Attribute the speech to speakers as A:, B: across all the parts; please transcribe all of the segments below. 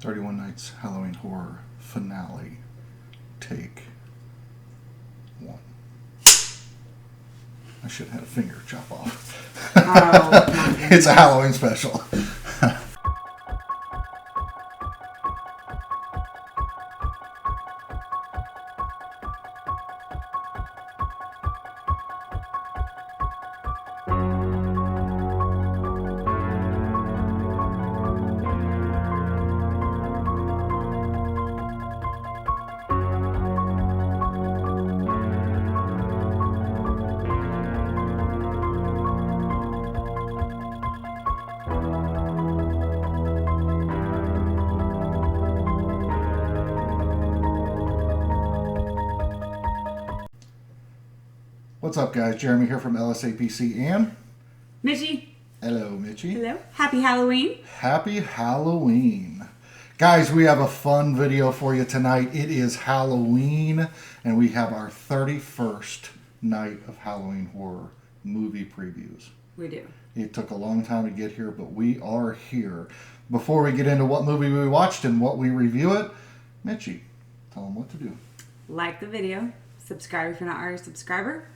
A: 31 Nights Halloween Horror Finale. Take one. I should have had a finger chop off.
B: Oh,
A: It's a Halloween special. What's up, guys? Jeremy here from LSAPC and
B: Mitchie.
A: hello, Mitchie.
B: Hello. Happy Halloween.
A: Happy Halloween. Guys, we have a fun video for you tonight. It is Halloween, and we have our 31st night of Halloween horror movie previews.
B: We do.
A: It took a long time to get here, but we are here. Before we get into what movie we watched and what we review it, Mitchie, tell them what to do.
B: Like the video. Subscribe if you're not already a subscriber.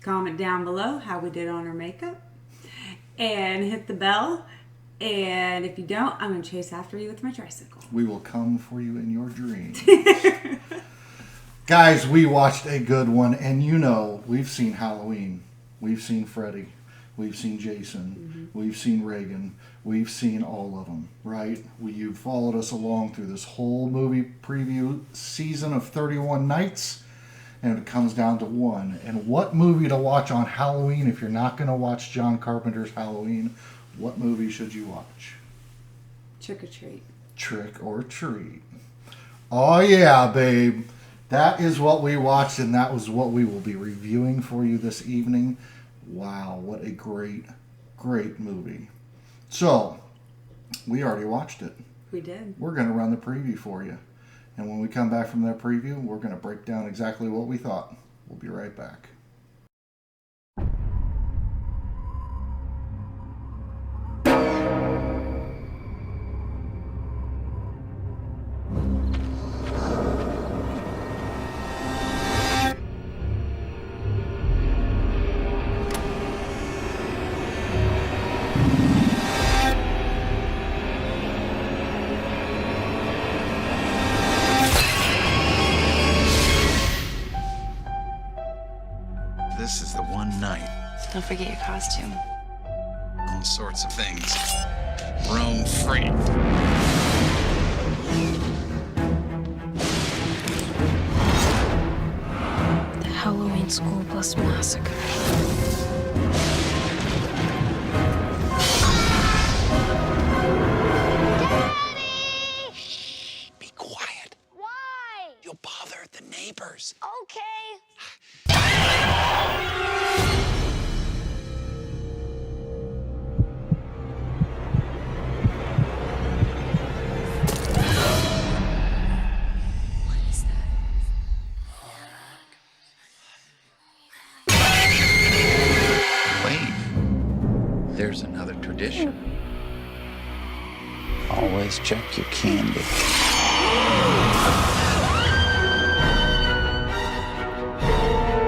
B: Comment down below how we did on our makeup. And hit the bell. And if you don't, I'm going to chase after you with my tricycle.
A: We will come for you in your dreams. Guys, we watched a good one, and you know, we've seen Halloween. We've seen Freddy. We've seen Jason. We've seen Reagan. We've seen all of them, right? You've followed us along through this whole movie preview season of 31 nights, and it comes down to one. And what movie to watch on Halloween if you're not going to watch John Carpenter's Halloween? What movie should you watch?
B: Trick or treat.
A: Trick or Treat. Oh yeah, babe. That is what we watched, and that was what we will be reviewing for you this evening. Wow, what a great, great movie. So, we already watched it.
B: We did.
A: We're going to run the preview for you. And when we come back from that preview, we're going to break down exactly what we thought. We'll be right back.
C: This is the one night.
D: Don't forget your costume.
C: All sorts of things. Roam free.
D: The Halloween School Bus Massacre.
C: Shh, be quiet.
E: Why?
C: You'll bother the neighbors.
E: Okay.
D: What is that?
C: Wait. There's another tradition. Always check your candy.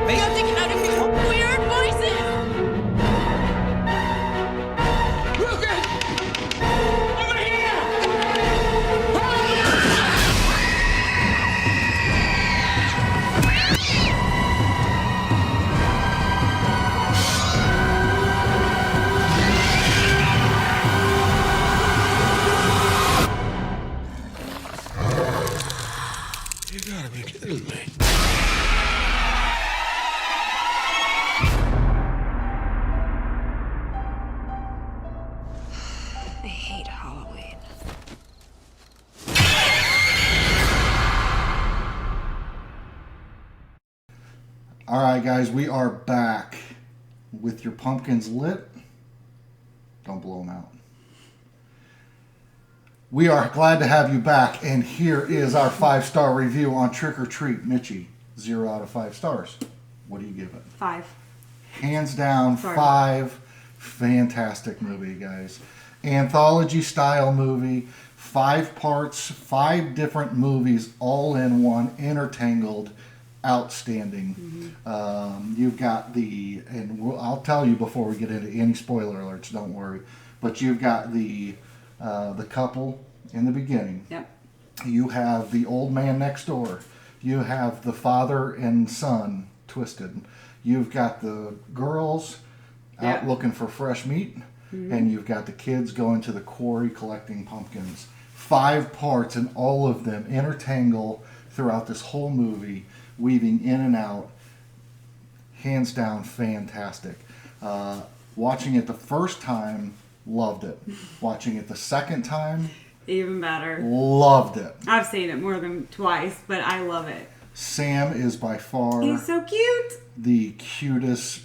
D: You have to get out of here. Weird voices.
F: You gotta be kidding me.
D: I hate Halloween.
A: All right, guys, we are back with your pumpkins lit. Don't blow them out. We are glad to have you back, and here is our 5-star review on Trick or Treat. Mitchie, 0 out of 5 stars. What do you give it?
B: 5.
A: Hands down,
B: Sorry.
A: 5. Fantastic movie, guys. Anthology style movie, 5 parts, 5 different movies, all in one, intertangled, outstanding. You've got I'll tell you before we get into any spoiler alerts, don't worry, but you've got the couple in the beginning.
B: Yep.
A: You have the old man next door. You have the father and son twisted. You've got the girls out looking for fresh meat. And you've got the kids going to the quarry collecting pumpkins. 5 parts, and all of them intertangle throughout this whole movie, weaving in and out. Hands down, fantastic. Watching it the first time, loved it. Watching it the second time,
B: Even better.
A: loved it.
B: I've seen it more than twice, but I love it.
A: Sam is by far
B: He's so cute.
A: the cutest,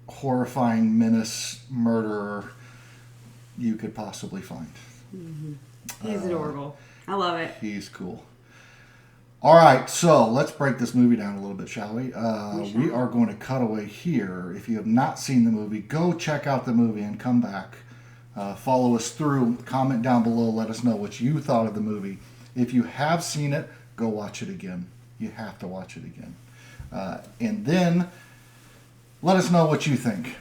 A: horrifying menace murderer you could possibly find.
B: He's adorable. I love it.
A: He's cool. All right, so let's break this movie down a little bit, shall we? We are going to cut away here. If you have not seen the movie, go check out the movie and come back. Follow us through. Comment down below. Let us know what you thought of the movie. If you have seen it, go watch it again. You have to watch it again. And then let us know what you think.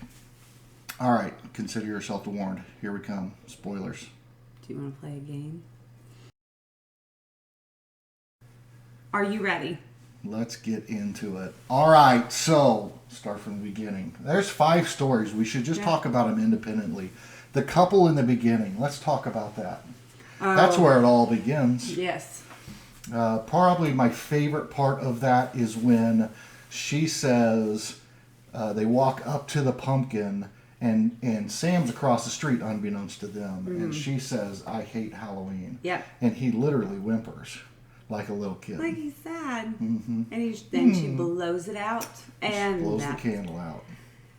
A: All right, consider yourself warned. Here we come. Spoilers.
B: Do you want to play a game? Are you ready?
A: Let's get into it. All right, so start from the beginning. There's 5 stories. We should just talk about them independently. The couple in the beginning. Let's talk about that. That's where it all begins.
B: Yes.
A: Probably my favorite part of that is when she says they walk up to the pumpkin and Sam's across the street unbeknownst to them. And she says, "I hate Halloween."
B: Yep.
A: And he literally whimpers like a little kid.
B: Like he's sad. And then she blows it out. And
A: Blows the candle out.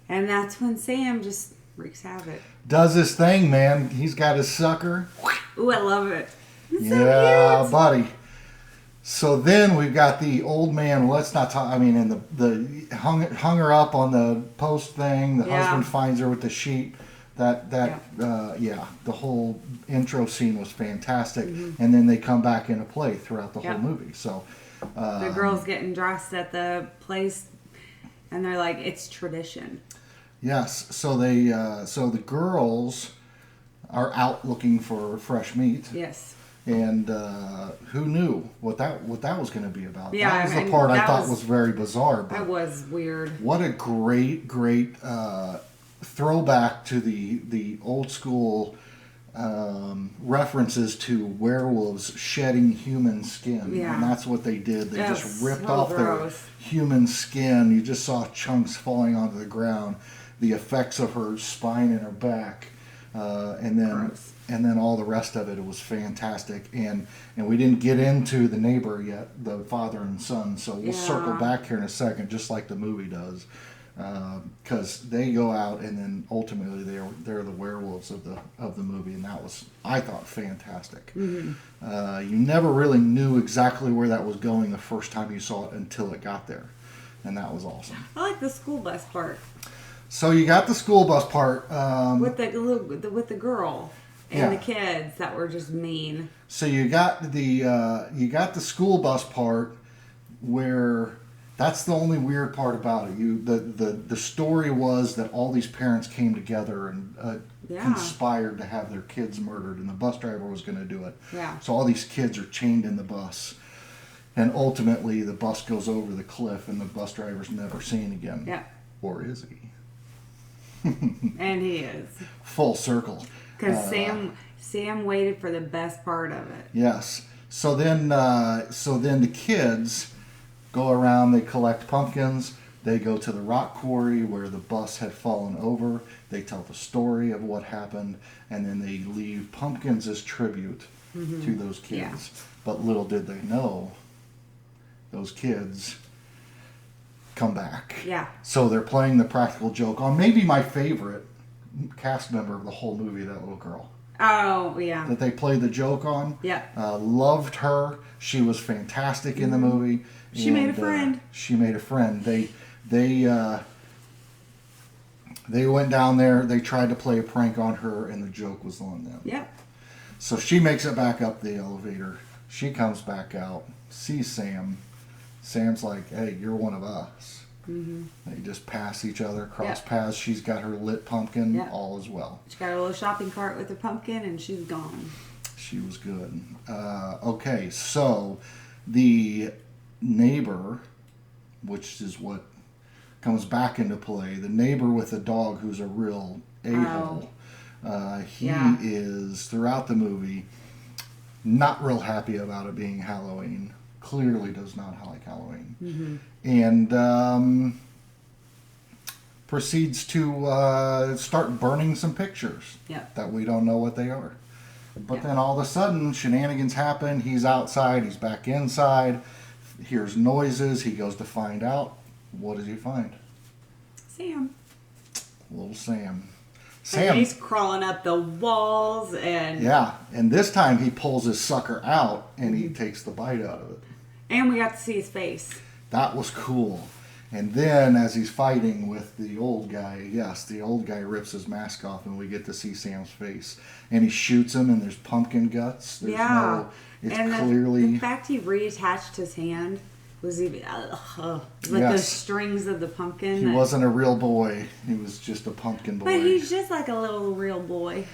B: And that's when Sam just wreaks havoc.
A: Does his thing, man. He's got his sucker.
B: Ooh, I love it. It's
A: Yeah,
B: so cute.
A: buddy. So then we've got the old man. Let's not talk. I mean, and the hung her up on the post thing. The husband finds her with the sheet. The whole intro scene was fantastic. And then they come back into play throughout the whole movie. So
B: the girls getting dressed at the place, and they're like, it's tradition.
A: yes, so the girls are out looking for fresh meat.
B: Yes.
A: And who knew what that was going to be about?
B: Yeah,
A: that was the
B: and
A: part I
B: that
A: thought
B: was-
A: was very bizarre. But
B: That was weird.
A: what a great throwback to the old school references to werewolves shedding human skin.
B: Yeah.
A: And that's what they did. They
B: That's
A: just ripped
B: so
A: off
B: gross.
A: their human skin. You just saw chunks falling onto the ground. The effects of her spine and her back.
B: Gross.
A: And then all the rest of it was fantastic. And we didn't get into the neighbor yet, the father and son. So we'll circle back here in a second, just like the movie does. Because they go out and then ultimately they're the werewolves of the movie. And that was, I thought, fantastic. You never really knew exactly where that was going the first time you saw it until it got there. And that was awesome.
B: I like the school bus part
A: So you got the school bus part.
B: with the girl and
A: Yeah.
B: the kids that were just mean.
A: So you got the school bus part where that's the only weird part about it. The story was that all these parents came together and conspired to have their kids murdered, and the bus driver was going to do it.
B: Yeah.
A: So all these kids are chained in the bus, and ultimately the bus goes over the cliff, and the bus driver's never seen again.
B: Yeah.
A: Or is he?
B: And he is.
A: Full circle.
B: Because Sam waited for the best part of it.
A: Yes. So then the kids go around. They collect pumpkins. They go to the rock quarry where the bus had fallen over. They tell the story of what happened, and then they leave pumpkins as tribute to those kids.
B: Yeah.
A: But little did they know, those kids come back.
B: Yeah.
A: So they're playing the practical joke on maybe my favorite cast member of the whole movie, that little girl
B: Oh, yeah.
A: that they played the joke on.
B: Yeah.
A: Loved her. She was fantastic in the movie.
B: She made a friend.
A: She made a friend. They went down there. They tried to play a prank on her, and the joke was on them.
B: Yep.
A: So she makes it back up the elevator. She comes back out, sees Sam. Sam's like, hey, you're one of us. They just pass each other, cross paths. She's got her lit pumpkin, all is well.
B: She got a little shopping cart with her pumpkin, and she's gone.
A: She was good. Okay, so the neighbor, which is what comes back into play, the neighbor with the dog who's a real a-hole. He is, throughout the movie, not real happy about it being Halloween. Clearly does not like Halloween. And proceeds to start burning some pictures that we don't know what they are. But then all of a sudden, shenanigans happen. He's outside. He's back inside. Hears noises. He goes to find out. What does he find?
B: Sam.
A: Little Sam.
B: And he's crawling up the walls and...
A: Yeah, and this time he pulls his sucker out and he takes the bite out of it.
B: And we got to see his face.
A: That was cool. And then as he's fighting with the old guy, the old guy rips his mask off and we get to see Sam's face. And he shoots him and there's pumpkin guts. There's clearly...
B: The fact he reattached his hand was even... those strings of the pumpkin.
A: He wasn't a real boy. He was just a pumpkin boy.
B: But he's just like a little real boy.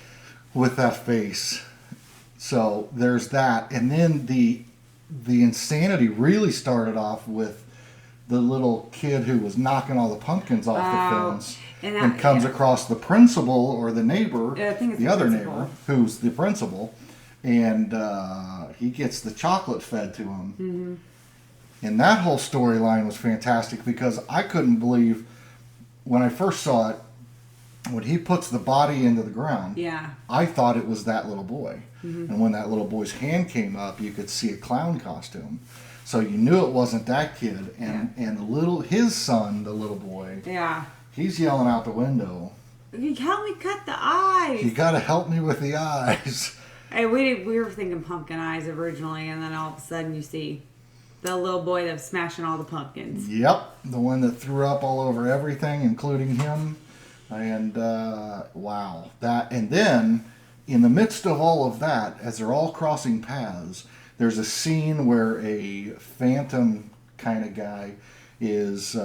A: With that face. So there's that. And then the insanity really started off with the little kid who was knocking all the pumpkins off the fence and comes across the principal or the neighbor,
B: I think it's
A: the
B: the
A: other
B: principal.
A: neighbor, who's the principal, and he gets the chocolate fed to him. And that whole storyline was fantastic because I couldn't believe when I first saw it, when he puts the body into the ground, I thought it was that little boy. And when that little boy's hand came up, you could see a clown costume. So you knew it wasn't that kid. And his son, the little boy, he's yelling out the window,
B: "You help me cut the eyes.
A: You got to help me with the eyes."
B: Hey, we were thinking pumpkin eyes originally, and then all of a sudden you see the little boy that was smashing all the pumpkins.
A: Yep, the one that threw up all over everything, including him. And wow, that. And then in the midst of all of that, as they're all crossing paths, there's a scene where a phantom kind of guy is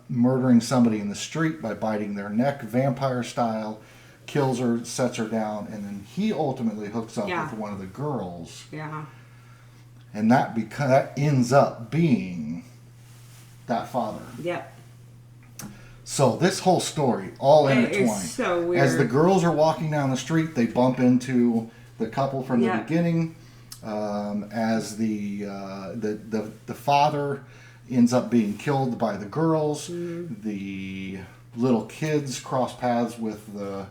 A: murdering somebody in the street by biting their neck, vampire style, kills her, sets her down, and then he ultimately hooks up with one of the girls.
B: Yeah.
A: And that ends up being that father.
B: Yep.
A: So this whole story, all intertwined.
B: It's so weird.
A: As the girls are walking down the street, they bump into the couple from the beginning. As the father ends up being killed by the girls, the little kids cross paths with the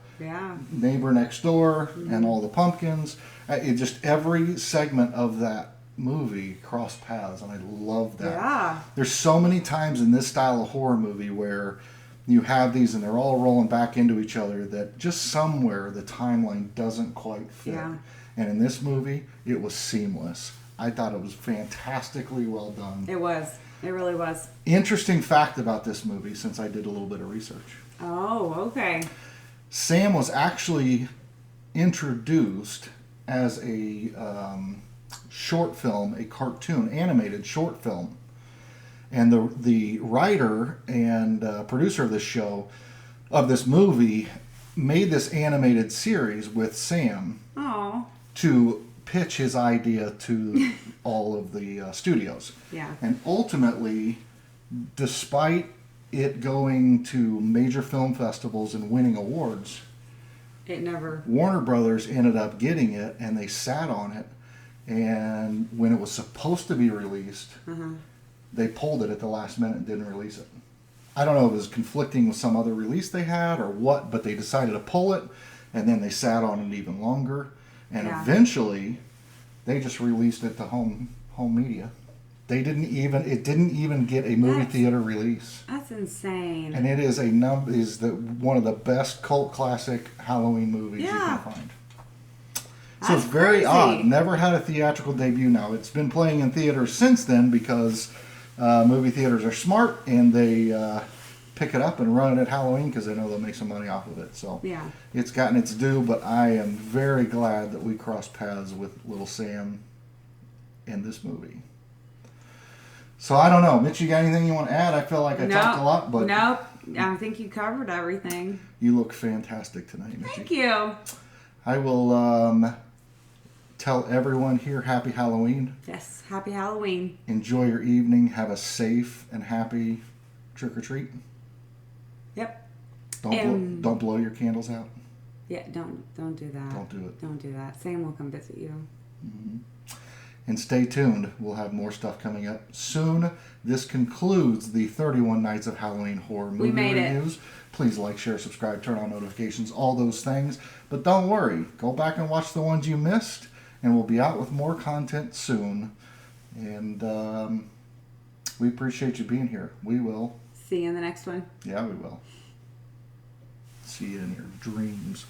A: neighbor next door and all the pumpkins. It just every segment of that movie crossed paths, and I love that.
B: Yeah.
A: There's so many times in this style of horror movie where you have these and they're all rolling back into each other that just somewhere the timeline doesn't quite fit.
B: Yeah.
A: And in this movie, it was seamless. I thought it was fantastically well done.
B: It was. It really was.
A: Interesting fact about this movie, since I did a little bit of research.
B: Oh, okay.
A: Sam was actually introduced as a short film, a cartoon, animated short film. And the writer and producer of this show, of this movie, made this animated series with Sam to pitch his idea to all of the studios.
B: Yeah.
A: And ultimately, despite it going to major film festivals and winning awards,
B: It never.
A: Warner Brothers ended up getting it, and they sat on it. And when it was supposed to be released, they pulled it at the last minute and didn't release it. I don't know if it was conflicting with some other release they had or what, but they decided to pull it, and then they sat on it even longer. And eventually, they just released it to home media. It didn't even get a movie theater release.
B: That's insane.
A: And it is one of the best cult classic Halloween movies you can find. So it's very odd. Never had a theatrical debut. Now it's been playing in theaters since then because movie theaters are smart and they pick it up and run it at Halloween because they know they'll make some money off of it. So
B: Yeah.
A: it's gotten its due, but I am very glad that we crossed paths with little Sam in this movie. So I don't know. Mitch, you got anything you want to add? I feel like I talked a lot, but
B: Nope. I think you covered everything.
A: you look fantastic tonight, Mitchie.
B: Thank you.
A: I will tell everyone here Happy Halloween.
B: Yes. Happy Halloween.
A: Enjoy your evening. Have a safe and happy trick-or-treat.
B: Yep.
A: Don't blow your candles out.
B: Yeah. Don't do that.
A: Don't do it.
B: Don't do that. Sam will come visit you.
A: And stay tuned. We'll have more stuff coming up soon. This concludes the 31 Nights of Halloween horror movie
B: made it.
A: reviews. Please like, share, subscribe, turn on notifications, all those things. But don't worry. Go back and watch the ones you missed. And we'll be out with more content soon. And we appreciate you being here. We will.
B: See you in the next one.
A: Yeah, we will. See you in your dreams.